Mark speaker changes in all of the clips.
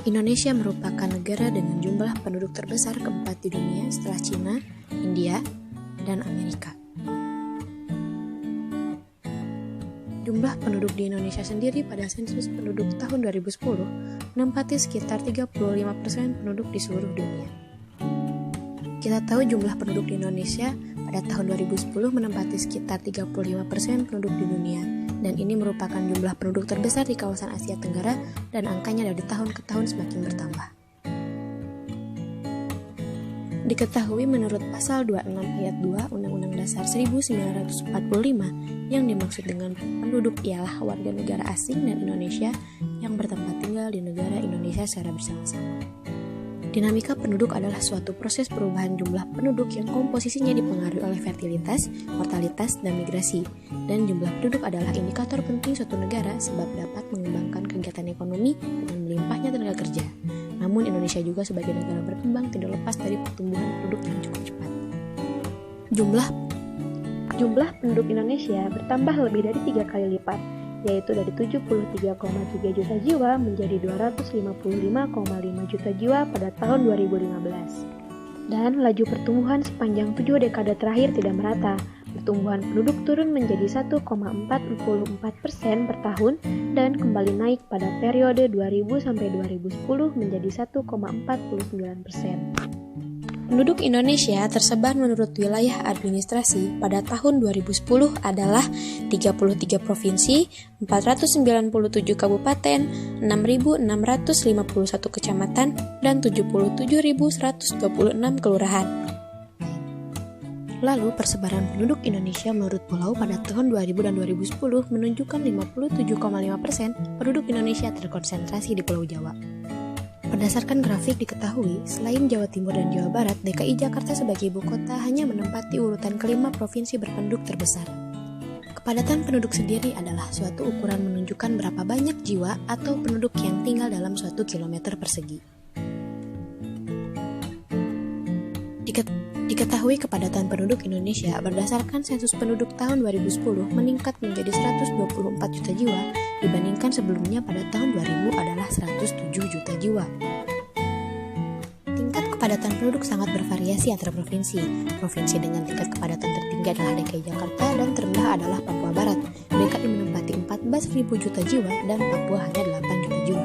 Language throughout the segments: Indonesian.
Speaker 1: Indonesia merupakan negara dengan jumlah penduduk terbesar keempat di dunia setelah Cina, India, dan Amerika. Jumlah penduduk di Indonesia sendiri pada sensus penduduk tahun 2010 menempati sekitar 35% penduduk di seluruh dunia. Kita tahu jumlah penduduk di Indonesia pada tahun 2010 menempati sekitar 35% penduduk di dunia, dan ini merupakan jumlah penduduk terbesar di kawasan Asia Tenggara dan angkanya dari tahun ke tahun semakin bertambah. Diketahui menurut pasal 26 ayat 2 Undang-Undang Dasar 1945 yang dimaksud dengan penduduk ialah warga negara asing dan Indonesia yang bertempat tinggal di negara Indonesia secara bersama-sama. Dinamika penduduk adalah suatu proses perubahan jumlah penduduk yang komposisinya dipengaruhi oleh fertilitas, mortalitas, dan migrasi. Dan jumlah penduduk adalah indikator penting suatu negara sebab dapat mengembangkan kegiatan ekonomi dengan melimpahnya tenaga kerja. Namun Indonesia juga sebagai negara berkembang tidak lepas dari pertumbuhan penduduk yang cukup cepat. Jumlah penduduk Indonesia bertambah lebih dari 3 kali lipat, yaitu dari 73,3 juta jiwa menjadi 255,5 juta jiwa pada tahun 2015. Dan laju pertumbuhan sepanjang 7 dekade terakhir tidak merata. Pertumbuhan penduduk turun menjadi 1,44% per tahun dan kembali naik pada periode 2000 sampai 2010 menjadi 1,49%. Penduduk Indonesia tersebar menurut wilayah administrasi pada tahun 2010 adalah 33 provinsi, 497 kabupaten, 6.651 kecamatan, dan 77.126 kelurahan. Lalu, persebaran penduduk Indonesia menurut pulau pada tahun 2000 dan 2010 menunjukkan 57,5% penduduk Indonesia terkonsentrasi di Pulau Jawa. Berdasarkan grafik diketahui, selain Jawa Timur dan Jawa Barat, DKI Jakarta sebagai ibu kota hanya menempati urutan kelima provinsi berpenduduk terbesar. Kepadatan penduduk sendiri adalah suatu ukuran menunjukkan berapa banyak jiwa atau penduduk yang tinggal dalam suatu kilometer persegi. Diketahui kepadatan penduduk Indonesia berdasarkan sensus penduduk tahun 2010 meningkat menjadi 124 juta jiwa dibandingkan sebelumnya pada tahun 2000 adalah 107 juta jiwa. Tingkat kepadatan penduduk sangat bervariasi antar provinsi. Provinsi dengan tingkat kepadatan tertinggi adalah DKI Jakarta dan terendah adalah Papua Barat. DKI menempati 14.000 juta jiwa dan Papua hanya 8 juta jiwa.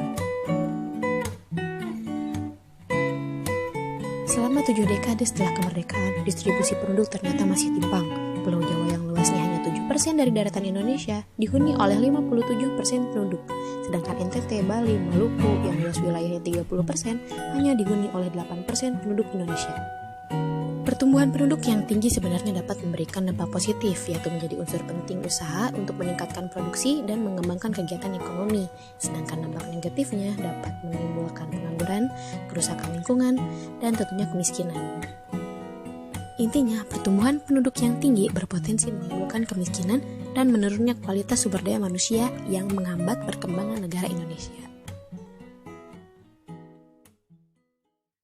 Speaker 1: Selama 7 dekade setelah kemerdekaan, distribusi penduduk ternyata masih timpang. Pulau Jawa yang luasnya hanya 7% dari daratan Indonesia dihuni oleh 57% penduduk, sedangkan NTT, Bali, Maluku yang luas wilayahnya 30% hanya dihuni oleh 8% penduduk Indonesia. Pertumbuhan penduduk yang tinggi sebenarnya dapat memberikan dampak positif, yaitu menjadi unsur penting usaha untuk meningkatkan produksi dan mengembangkan kegiatan ekonomi, sedangkan dampak negatifnya dapat menimbulkan pengangguran, kerusakan lingkungan, dan tentunya kemiskinan. Intinya, pertumbuhan penduduk yang tinggi berpotensi menimbulkan kemiskinan dan menurunnya kualitas sumber daya manusia yang menghambat perkembangan negara Indonesia.